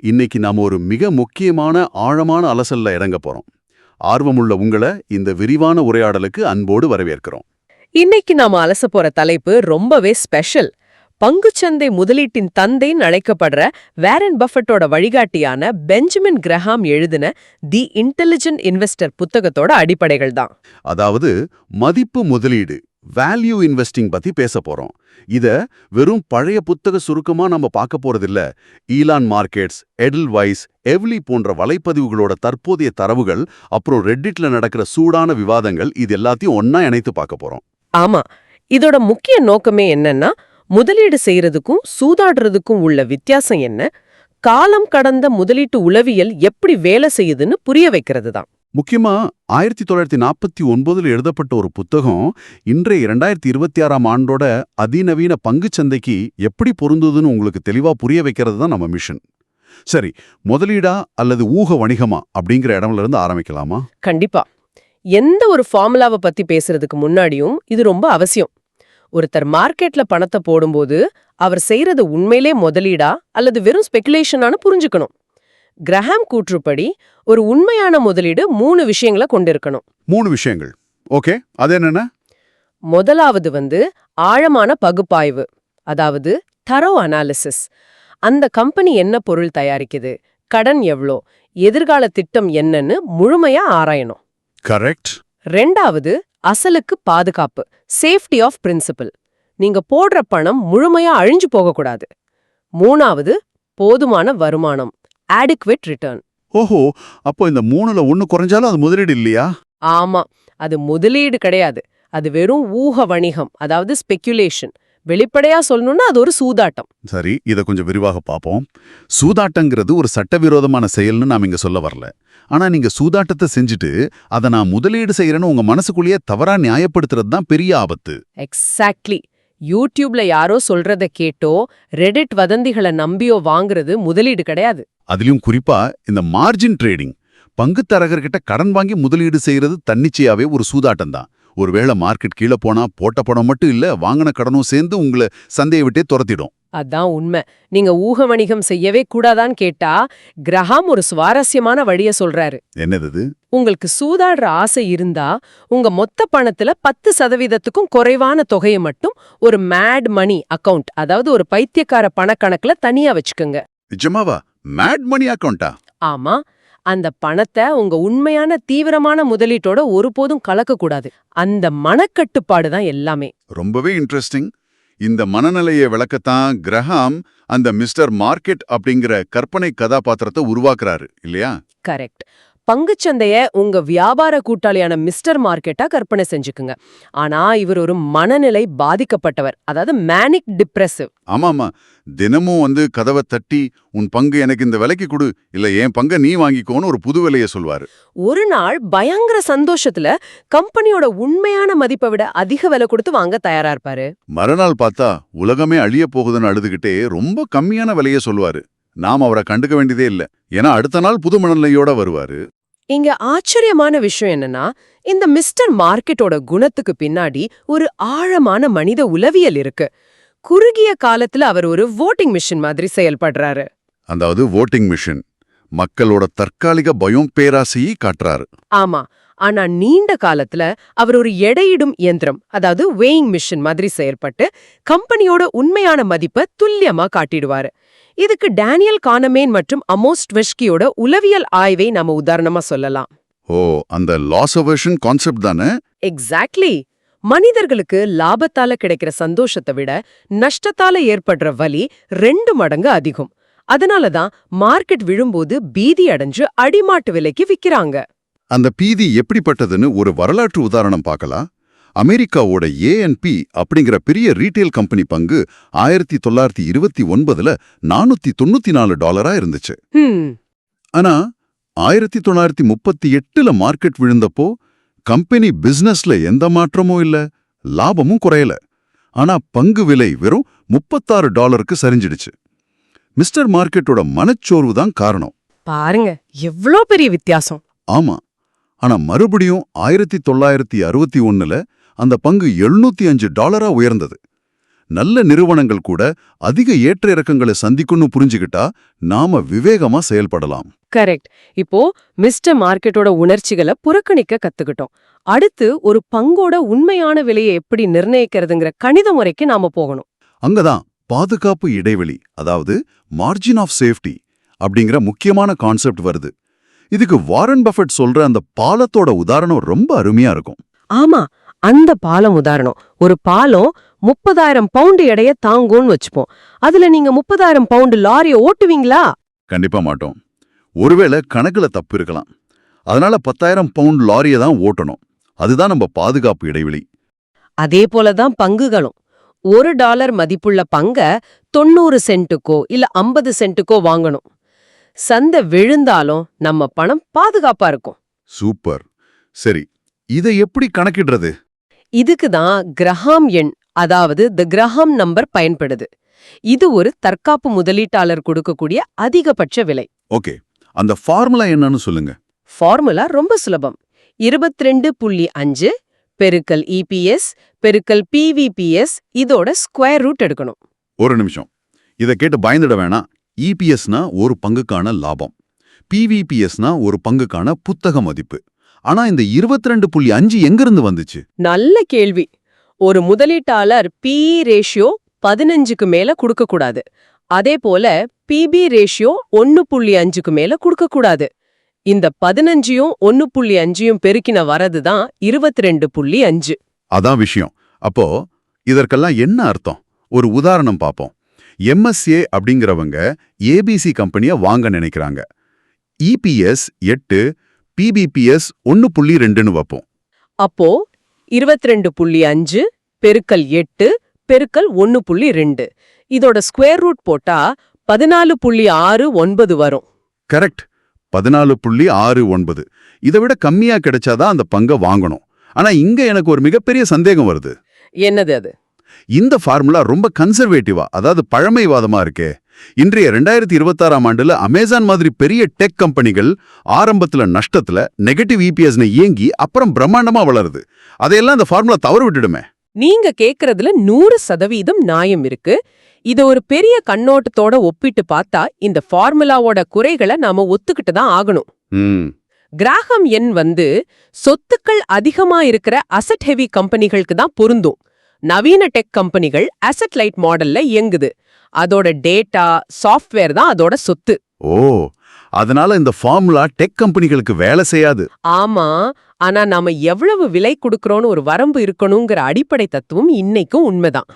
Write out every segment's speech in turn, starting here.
இன்னைக்கு நாம ஒரு மிக முக்கியமான ஆழமான அலசல்ல இறங்க போறோம். ஆர்வமுள்ள உங்களை இந்த விரிவான உரையாடலுக்கு அன்போடு வரவேற்கிறோம். இன்னைக்கு நாம அலச போற தலைப்பு ரொம்பவே ஸ்பெஷல். பங்குச்சந்தை முதலீட்டின் தந்தைன்னு அழைக்கப்படுற வாரன் பஃபட்டோட வழிகாட்டியான பெஞ்சமின் கிரஹாம் எழுதின தி இன்டெலிஜென்ட் இன்வெஸ்டர் புத்தகத்தோட அடிப்படைகள் தான். அதாவது மதிப்பு முதலீடு, வேல்யூ இன்வெஸ்டிங் பத்தி பேச போறோம். இத வெறும் பழைய புத்தக சுருக்கமா நம்ம பார்க்க போறதில்ல. ஈலான் மார்க்கெட்ஸ், எடல்வைஸ், எவ்லி போன்ற வலைப்பதிவுகளோட தற்போதைய தரவுகள், அப்புறம் ரெட்டிட்ல நடக்கிற சூடான விவாதங்கள், இது எல்லாத்தையும் ஒன்னா இணைத்து பார்க்க போறோம். ஆமா, இதோட முக்கிய நோக்கமே என்னன்னா, முதலீடு செய்யறதுக்கும் சூதாடுறதுக்கும் உள்ள வித்தியாசம் என்ன, காலம் கடந்த முதலீட்டு உளவியல் எப்படி வேலை செய்யுதுன்னு புரிய வைக்கிறது தான். முக்கியமா 1949 எழுதப்பட்ட ஒரு புத்தகம் இன்றைய 2026 ஆண்டோட அதிநவீன பங்குச்சந்தைக்கு எப்படி பொருந்துதுன்னு உங்களுக்கு தெளிவா புரிய வைக்கிறது தான் நம்ம மிஷன். சரி, முதலீடா அல்லது ஊக வணிகமா அப்படிங்கிற இடம்ல இருந்து ஆரம்பிக்கலாமா? கண்டிப்பா. எந்த ஒரு ஃபார்முலாவை பத்தி பேசுறதுக்கு முன்னாடியும் இது ரொம்ப அவசியம். ஒருத்தர் மார்க்கெட்ல பணத்தை போடும்போது அவர் செய்யறது உண்மையிலே முதலீடா அல்லது வெறும் ஸ்பெகுலேஷனானு புரிஞ்சுக்கணும். கிரஹாம் கூற்றுப்படி ஒரு உண்மையான முதலீடு 3 விஷயங்களை கொண்டிருக்கணும். 3 விஷயங்கள். ஓகே, அது என்னென்ன? முதலாவது ஆழமான பகுப்பாய்வு, அதாவது தரோ அனாலிசிஸ். அந்த கம்பெனி என்ன பொருள் தயாரிக்குது, கடன் எவ்வளோ, எதிர்கால திட்டம் என்னன்னு முழுமையா ஆராயணும். கரெக்ட். 2வது அசலுக்கு பாதுகாப்பு, சேஃப்டி ஆஃப் பிரின்சிபல். நீங்க போடுற பணம் முழுமையா அழிஞ்சு போகக்கூடாது. 3வது போதுமான வருமானம், adequate return. ஓஹோ, அப்போ இந்த 3ல ஒன்னு குறைஞ்சாலும் அது முதலீடு இல்லையா? ஆமா, அது முதலீடு கிடையாது. அது வெறும் ஊக வணிகம், அதாவது ஸ்பெகுலேஷன். வெளிப்படையா சொல்லணும்னா அது ஒரு சூதாட்டம். சரி, இதை கொஞ்சம் விரிவாக பார்ப்போம். சூதாட்டங்கிறது ஒரு சட்டவிரோதமான செயல்னு நாம் இங்க சொல்ல வரல. ஆனா நீங்க சூதாட்டத்தை செஞ்சுட்டு அதை நான் முதலீடு செய்யறேன்னு உங்க மனசுக்குள்ளேயே தவறா நியாயப்படுத்துறது தான் பெரிய ஆபத்து. எக்ஸாக்ட்லி. யூடியூப்ல யாரோ சொல்றத கேட்டோ ரெடிட் வதந்திகளை நம்பியோ வாங்குறது முதலீடு கிடையாது. அதிலும் குறிப்பா இந்த மார்ஜின் ட்ரேடிங், பங்குத்தரகர்கிட்ட கடன் வாங்கி முதலீடு செய்யறது தன்னிச்சையாவே ஒரு சூதாட்டம் தான். ஒருவேளை மார்க்கெட் கீழே போனா போட்ட பணம் மட்டும் இல்ல, வாங்கின கடனும் சேர்ந்து உங்களை சந்தையை விட்டே துரத்திடும். அதான் உண்மை. நீங்க ஊக வணிகம் செய்யவே கூடாதான்னு கேட்டா கிரஹாம் ஒரு சுவாரஸ்யமான வழிய சொல்றாரு. என்னது? உங்களுக்கு சூதாடுற ஆசை இருந்தா உங்க மொத்த பணத்துல 10%க்கும் குறைவான தொகையை மட்டும் ஒரு மேட் மணி அக்கவுண்ட், அதாவது ஒரு பைத்தியக்கார பணக்கணக்குல தனியா வச்சுக்கோங்க. நிஜமாவா? மேட் மணி அக்கவுண்டா? ஆமா. அந்த பணத்தை உங்க உண்மையான தீவிரமான முதலீட்டோட ஒருபோதும் கலக்கக்கூடாது. அந்த மனக்கட்டுப்பாடு தான் எல்லாமே. ரொம்பவே இன்ட்ரெஸ்டிங். இந்த மனநிலையை விளக்கத்தான் கிரஹாம் அந்த மிஸ்டர் மார்க்கெட் அப்படிங்கிற கற்பனை கதாபாத்திரத்தை உருவாக்குறாரு இல்லையா? கரெக்ட். பங்குச்சந்தைய உங்க வியாபார கூட்டாளியான மிஸ்டர் மார்க்கெட்டா கற்பனை செஞ்சுக்குங்க. ஆனா இவர் ஒரு மனநிலை பாதிக்கப்பட்டவர், அதாவது மேனிக் டிப்ரெசிவ். ஆமாமா, தினமும் கதவை தட்டி உன் பங்கு எனக்கு இந்த விலைக்கு கொடு, இல்ல என் பங்கை நீ வாங்கிக்கோன்னு ஒரு புது விலையை சொல்வாரு. ஒரு நாள் பயங்கர சந்தோஷத்துல கம்பெனியோட உண்மையான மதிப்பை விட அதிக விலை கொடுத்து வாங்க தயாரா இருப்பாரு. மறுநாள் பார்த்தா உலகமே அழிய போகுதுன்னு அழுதுகிட்டே ரொம்ப கம்மியான விலையை சொல்வாரு. நாம் அவரை கண்டுக்க வேண்டியதே இல்ல, ஏன்னா அடுத்த நாள் புது மனநிலையோட வருவாரு. இங்க ஆச்சரியமான விஷயம் என்னன்னா, இந்த மிஸ்டர் மார்க்கெட்டோட குணத்துக்கு பின்னாடி ஒரு ஆழமான மனித உளவியல் இருக்கு. குறுகிய காலத்துல அவர் ஒரு வோட்டிங் மிஷின் மாதிரி செயல்படுறாரு. அதாவது வோட்டிங் மிஷின் மக்களோட தற்காலிக பயம் பேராசையை காட்டுறாரு. ஆமா, ஆனா நீண்ட காலத்துல அவர் ஒரு எடையிடும் இயந்திரம், அதாவது வெயிங் மிஷின் மாதிரி செயல்பட்டு கம்பெனியோட உண்மையான மதிப்பை துல்லியமா காட்டிடுவாரு. இதுக்கு டேனியல் கானமேன் மற்றும் அமோஸ் ட்வெஷ்கியோட உளவியல் ஆய்வை நம்ம உதாரணமா சொல்லலாம். ஓ, அந்த லாஸ் அவர்ஷன் கான்செப்ட் தானே? எக்ஸாக்ட்லி. மனிதர்களுக்கு லாபத்தால கிடைக்கிற சந்தோஷத்தை விட நஷ்டத்தால ஏற்படுற வலி 2 மடங்கு அதிகம். அதனாலதான் மார்க்கெட் விழும்போது பீதி அடைஞ்சு அடிமாட்டு விலைக்கு விக்கிறாங்க. அந்த பீதி எப்படிப்பட்டதுன்னு ஒரு வரலாற்று உதாரணம் பார்க்கலாம். அமெரிக்காவோட ஏஎன்பி அப்படிங்கிற பெரிய ரீட்டெயில் கம்பெனி பங்கு 1929ல $494 இருந்துச்சு. ஆனா 1938ல மார்க்கெட் விழுந்தப்போ கம்பெனி பிசினஸ்ல எந்த மாற்றமும் இல்ல, லாபமும் குறையல. ஆனா பங்கு விலை வெறும் $36க்கு சரிஞ்சிடுச்சு. மிஸ்டர் மார்க்கெட்டோட மனச்சோர்வு தான் காரணம். பாருங்க எவ்வளோ பெரிய வித்தியாசம். ஆமா, ஆனா மறுபடியும் 1961ல அந்த பங்கு $705 உயர்ந்தது. நல்ல நிறுவனங்கள் கூட அதிக ஏற்ற இறக்கங்களை சந்திக்கும்னு புரிஞ்சுக்கிட்டா நாம விவேகமா செயல்படலாம். கரெக்ட். இப்போ மிஸ்டர் மார்க்கெட்டோட உணர்ச்சிகளை புறக்கணிக்க கத்துக்கிட்டோம். அடுத்து ஒரு பங்கோட உண்மையான விலையை எப்படி நிர்ணயிக்கிறதுங்கிற கணித முறைக்கு நாம போகணும். அங்கதான் பாதுகாப்பு இடைவெளி, அதாவது மார்ஜின் ஆஃப் சேஃப்டி அப்படிங்கிற முக்கியமான கான்செப்ட் வருது. இதுக்கு வாரன் பஃபெட் சொல்ற அந்த பாலத்தோட உதாரணம் ரொம்ப அருமையா இருக்கும். ஆமா, அந்த பாலம் உதாரணம். ஒரு பாலம் 30,000 பவுண்டு எடைய தாங்கும்னு வச்சுப்போம். அதுல நீங்க 30,000 பவுண்டு லாரிய ஓட்டுவீங்களா? கண்டிப்பா மாட்டோம். ஒருவேளை கணக்குல தப்பு இருக்கலாம். அதனால 10,000 பவுண்ட் லாரியை தான் ஓட்டணும். அதுதான் நம்ம பாதுகாப்பு இடைவெளி. அதே போலதான் பங்குகளும். $1 மதிப்புள்ள பங்க 90 சென்ட்டுக்கோ இல்ல 50 சென்ட்டுக்கோ வாங்கணும். சந்தை விழுந்தாலும் நம்ம பணம் பாதுகாப்பா இருக்கும். சூப்பர். சரி, இதை எப்படி கணக்கிடுறது? இதுக்கு தான் கிரஹாம் எண், அதாவது தி கிரஹாம் நம்பர் பயன்படுது. இது ஒரு தற்காப்பு முதலீட்டாளர் கொடுக்கக்கூடிய அதிகபட்ச விலை. ஓகே, அந்த ஃபார்முலா என்னன்னு சொல்லுங்க. ஃபார்முலா ரொம்ப சுலபம். 22.5 பெருக்கல் இபிஎஸ் பெருக்கல் பிவிபிஎஸ், இதோட ஸ்கொயர் ரூட் எடுக்கணும். ஒரு நிமிஷம், இதை கேட்டு பயந்துட வேணாம். இபிஎஸ்னா ஒரு பங்குக்கான லாபம், பிவிபிஎஸ்னா ஒரு பங்குக்கான புத்தக மதிப்பு. ஆனா இந்த 22.5 எங்கிருந்து வந்துச்சு? நல்ல கேள்வி. ஒரு முதலீட்டாளர் PE ரேஷியோ 15க்கு மேல கொடுக்கக்கூடாது. அதே போல PB ரேஷியோ 1.5க்கு மேல கொடுக்கக்கூடாது. இந்த 15யும் 1.5யும் பெருக்கின வரது தான் 22.5. அதான் விஷயம். அப்போ இதற்கெல்லாம் என்ன அர்த்தம்? ஒரு உதாரணம் பார்ப்போம். MSA அப்படிங்கிறவங்க ABC கம்பெனியை வாங்க நினைக்கிறாங்க. EPS 8, PBPS 1.2ன்னு வைப்போம். அப்போ 22.5 பெருக்கல் 8 பெருக்கல் 1.2, இதோட ஸ்கொயர் ரூட் போட்டா 14.69 வரும். கரெக்ட், 14.69. இதை விட கம்மியா கிடைச்சாதான் அந்த பங்கை வாங்கணும். ஆனா இங்க எனக்கு ஒரு மிகப்பெரிய சந்தேகம் வருது. என்னது அது? இந்த ஃபார்முலா ரொம்ப கன்சர்வேட்டிவா, அதாவது பழமைவாதமா இருக்கே. இன்றைய 2026ஆம் ஆண்டுல அமேசான் மாதிரி பெரிய டெக் கம்பெனிகள் ஆரம்பத்துல நஷ்டத்துல நெகட்டிவ் இபிஎஸ்னு இயங்கி அப்புறம் பிரம்மாண்டமா வளருது. அதையெல்லாம் இந்த ஃபார்முலா தவறு விட்டுடுமே. நீங்க கேக்குறதுல 100% நியாயம் இருக்கு. இத ஒரு பெரிய கண்ணோட்டத்தோட ஒப்பிட்டு பார்த்தா இந்த ஃபார்முலாவோட குறைகளை நாம ஒத்துக்கிட்டு தான் ஆகணும். கிராஹாம் எண் சொத்துக்கள் அதிகமா இருக்கிற அசெட் ஹெவி கம்பெனிகளுக்கு தான் பொருந்தும். நவீன டெக் கம்பெனிகள் அசெட் லைட் மாடல்ல இயங்குது. அதோட டேட்டா, சாஃப்ட்வேர் தான் அதோட சொத்து. ஓ, அதனால இந்த ஃபார்முலா டெக் கம்பெனிகளுக்கு வேலை செய்யாது. ஆமா, ஆனா நாம எவ்வளவு விலை கொடுக்கறோம்னு ஒரு வரம்பு இருக்கணுங்கிற அடிப்படை தத்துவம் இன்னைக்கும் உண்மைதான்.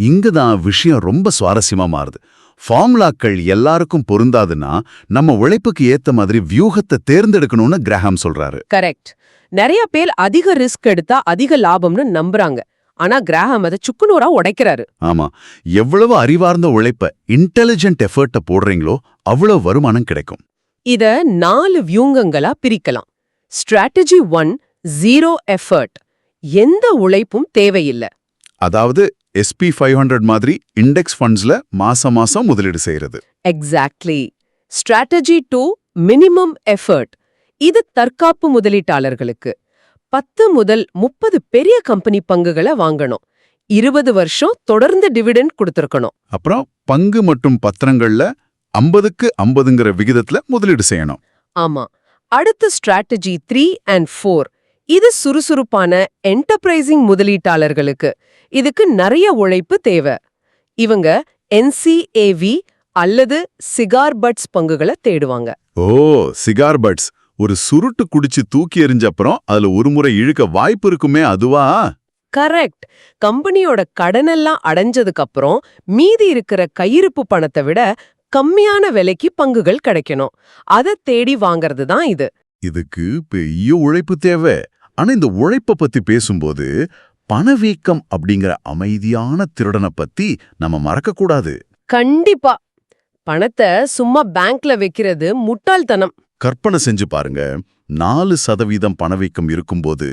இங்கதான் விஷயம் ரொம்ப சுவாரஸ்யமா மாறுது. ஃபார்முலாக்கள் எல்லாருக்கும் பொருந்தாதுன்னா நம்ம உழைப்புக்கு ஏத்த மாதிரி வியூகத்தை தேர்ந்தெடுக்கணும்னு கிரஹாம் சொல்றாரு. கரெக்ட். நிறைய பேர் அதிக ரிஸ்க் எடுத்தா அதிக லாபம்னு நம்புறாங்க. ஆனா கிரஹாம் அதை சுக்குநூறா உடைக்கிறாரு. ஆமா, எவ்வளவு அறிவார்ந்த உழைப்ப, இன்டெலிஜென்ட் எஃபர்ட்ட போடுறீங்களோ அவ்வளவு வருமானம் கிடைக்கும். இத 4 வியூங்கங்களா பிரிக்கலாம். Strategy 1, 0 effort. எந்த உழைப்பும் தேவையில்லை. அதாவது SP 500 மாதிரி இண்டெக்ஸ் ஃபண்ட்ஸ்ல மாசம் மாசம் முதலீடு செய்யறது. எக்ஸாக்ட்லி. Strategy 2, minimum effort. இது தற்காப்பு முதலீட்டாளர்களுக்கு. 10 முதல் 30 பெரிய கம்பெனி பங்குகளை வாங்கணும். 20 வருஷம் தொடர்ந்து டிவிடெண்ட் கொடுத்திருக்கணும். அப்புறம் பங்கு மற்றும் பத்திரங்கள்ல 50க்கு 50ங்கிற விகிதத்துல முதலீடு செய்யணும். ஆமா. அடுத்த ஸ்ட்ராட்டஜி 3 and 4. இது சுறுசுறுப்பான என்டர்பிரைசிங் முதலீட்டாளர்களுக்கு. இதுக்கு நிறைய உழைப்பு தேவை. இவங்க NCAV அல்லது சிகார் பட்ஸ் பங்குகளை தேடுவாங்க. ஓ, சிகார் பட்ஸ். ஒரு சுருட்டு குடிச்சு தூக்கி எறிஞ்சப்புறம் அதுல ஒரு முறை இழுக்க வாய்ப்பு இருக்குமே, அதுவா? கரெக்ட். கம்பெனியோட கடனெல்லாம் அடைஞ்சதுக்கு அப்புறம் மீதி இருக்கிற கையிருப்பு பணத்தை விட கம்மியான விலைக்கு பங்குகள் கிடைக்கணும். அதை தேடி வாங்கறது தான் இது. இதுக்கு பெரிய உழைப்பு தேவை. ஆனா இந்த உழைப்ப பத்தி பேசும்போது பணவீக்கம் அப்படிங்கிற அமைதியான திருடனை பத்தி நம்ம மறக்கக்கூடாது. கண்டிப்பா. பணத்தை சும்மா பேங்க்ல வைக்கிறது முட்டாள்தனம். கற்பனை செஞ்சு பாருங்க, 4% பணவீக்கம் இருக்கும்போது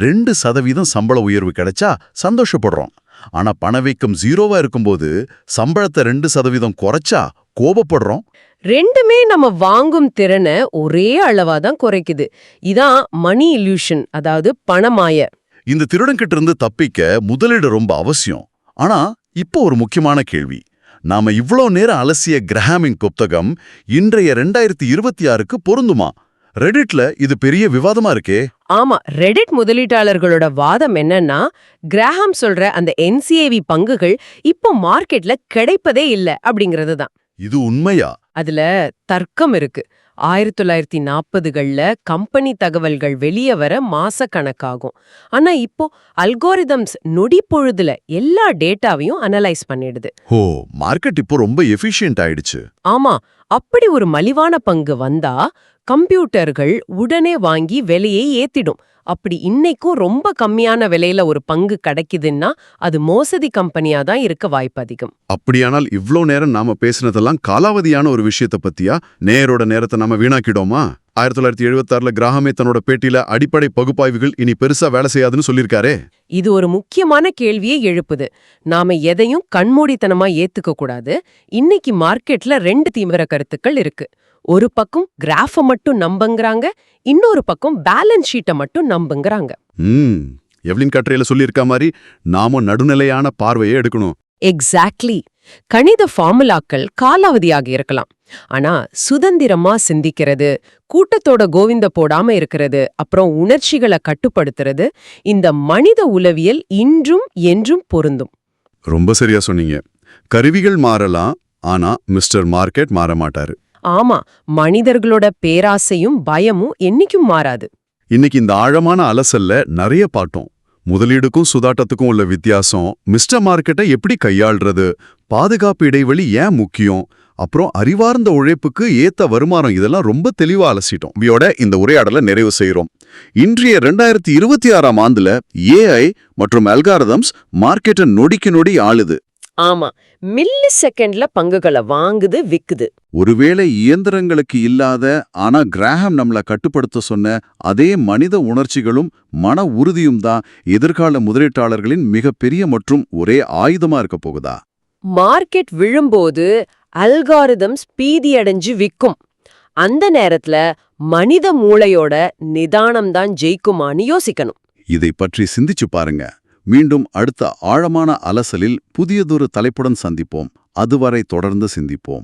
2% சம்பள உயர்வு கிடைச்சா சந்தோஷப்படுறோம். ஆனா பணவீக்கம் 0வா இருக்கும்போது சம்பளத்தை 2% குறைச்சா கோபப்படுறோம். ரெண்டுமே நம்ம வாங்கும் திறனை ஒரே அளவா தான் குறைக்குது. இதான் மணி இல்யூஷன், அதாவது பணமாய. இந்த திருடன்கிட்ட இருந்து தப்பிக்க முதலீடு ரொம்ப அவசியம். ஆனா இப்போ ஒரு முக்கியமான கேள்வி. நாம இவ்ளோ நேரம் அலசிய கிரஹாமின் புத்தகம் இன்றைய 2026க்கு பொருந்துமா? ரெடிட்ல இது பெரிய விவாதமா இருக்கே. ஆமா, ரெடிட் முதலீட்டாளர்களோட வாதம் என்னன்னா, கிராஹாம் சொல்ற அந்த NCAV பங்குகள் இப்போ மார்க்கெட்ல கிடைப்பதே இல்ல அப்படிங்கிறது தான். இது உண்மையா? அதுல தர்க்கம் இருக்கு. 1940கள்ல கம்பெனி தகவல்கள் வெளியே வர மாசக்கணக்காகும். ஆனா இப்போ அல்கோரிதம்ஸ் நொடி பொழுதுல எல்லா டேட்டாவையும் அனலைஸ் பண்ணிடுது. ஓ, மார்க்கெட் இப்போ ரொம்ப எஃபிஷியன்ட் ஆயிடுச்சு. ஆமா, அப்படி ஒரு மலிவான பங்கு வந்தா கம்ப்யூட்டர்கள் உடனே வாங்கி விலையை ஏத்திடும். அப்படி இன்னைக்கும் ரொம்ப கம்மியான விலையில ஒரு பங்கு கிடைக்குதுன்னா அது மோசடி கம்பெனியா தான் இருக்க வாய்ப்பு அதிகம். அப்படியானால் இவ்ளோ நேரம் நாம பேசினதெல்லாம் காலாவதியான ஒரு விஷயத்த பத்தியா? நேரோட நேரத்தை நாம வீணாக்கிடோமா? 1976ல கிராஹாமே தன்னோட பேட்டியில அடிப்படை பகுப்பாய்வுகள் இனி பெருசா வேலை செய்யாதுன்னு சொல்லியிருக்காரே. இது ஒரு முக்கியமான கேள்வியை எழுப்புது. நாம எதையும் கண்மூடித்தனமா ஏத்துக்க கூடாது. இன்னைக்கு மார்க்கெட்ல 2 தீவிர கருத்துக்கள் இருக்கு. ஒரு பக்கம் கிராஃப மட்டும் நம்புங்கறாங்க, இன்னொரு பக்கம் பேலன்ஸ் ஷீட்டை மட்டும் நம்புங்கறாங்க. எவ்லின் கட்ரையில சொல்லியிருக்க மாதிரி நாம நடுநிலையான பார்வையை எடுக்கணும். எக்ஸாக்ட்லி. கணித ஃபார்முலாக்கள் காலாவதியாக இருக்கலாம். ஆனா சுதந்திரமா சிந்திக்கிறது, கூட்டத்தோட கோவிந்த போடாம இருக்கிறது, அப்புறம் உணர்ச்சிகளை கட்டுப்படுத்துறது, இந்த மனித உளவியல் இன்றும் என்றும் பொருந்தும். ரொம்ப சரியா சொன்னீங்க. கருவிகள் மாறலாம், ஆனா மிஸ்டர் மார்க்கெட் மாற மாட்டாரு. ஆமா, மனிதர்களோட பேராசையும் பயமும் என்னைக்கும் மாறாது. இன்னைக்கு இந்த ஆழமான அலசல்ல நிறைய பாட்டோம். முதலீடுக்கும் சுதாட்டத்துக்கும் உள்ள வித்தியாசம், மிஸ்டர் மார்க்கெட்டை எப்படி கையாள்றது, பாதுகாப்பு இடைவெளி ஏன் முக்கியம், அப்புறம் அறிவார்ந்த உழைப்புக்கு ஏத்த வருமானம், இதெல்லாம் ரொம்ப தெளிவா அலசிட்டோம். இவையோட இந்த உரையாடலை நிறைவு செய்கிறோம். இன்றைய 2026ஆம் ஆண்டுல AI மற்றும் அல்காரிதம்ஸ் மார்க்கெட்டை நொடிக்கு நொடி ஆளுது. ஆமா, மில்லி செகண்ட்ல பங்குகளை வாங்குது, விக்குது. ஒருவேளை இயந்திரங்களுக்கு இல்லாத, ஆனா கிராஹாம் நம்மள கட்டுப்படுத்த சொன்ன அதே மனித உணர்ச்சிகளும் மன உறுதியும் தான் எதிர்கால முதலீட்டாளர்களின் மிகப்பெரிய மற்றும் ஒரே ஆயுதமா இருக்க போகுதா? மார்க்கெட் விழும்போது அல்காரிதம்ஸ் பீதியடைஞ்சு விக்கும். அந்த நேரத்துல மனித மூளையோட நிதானம்தான் ஜெயிக்குமான்னு யோசிக்கணும். இதை பற்றி சிந்திச்சு பாருங்க. மீண்டும் அடுத்த ஆழமான அலசலில் புதியதொரு தலைப்புடன் சந்திப்போம். அதுவரை தொடர்ந்து சிந்திப்போம்.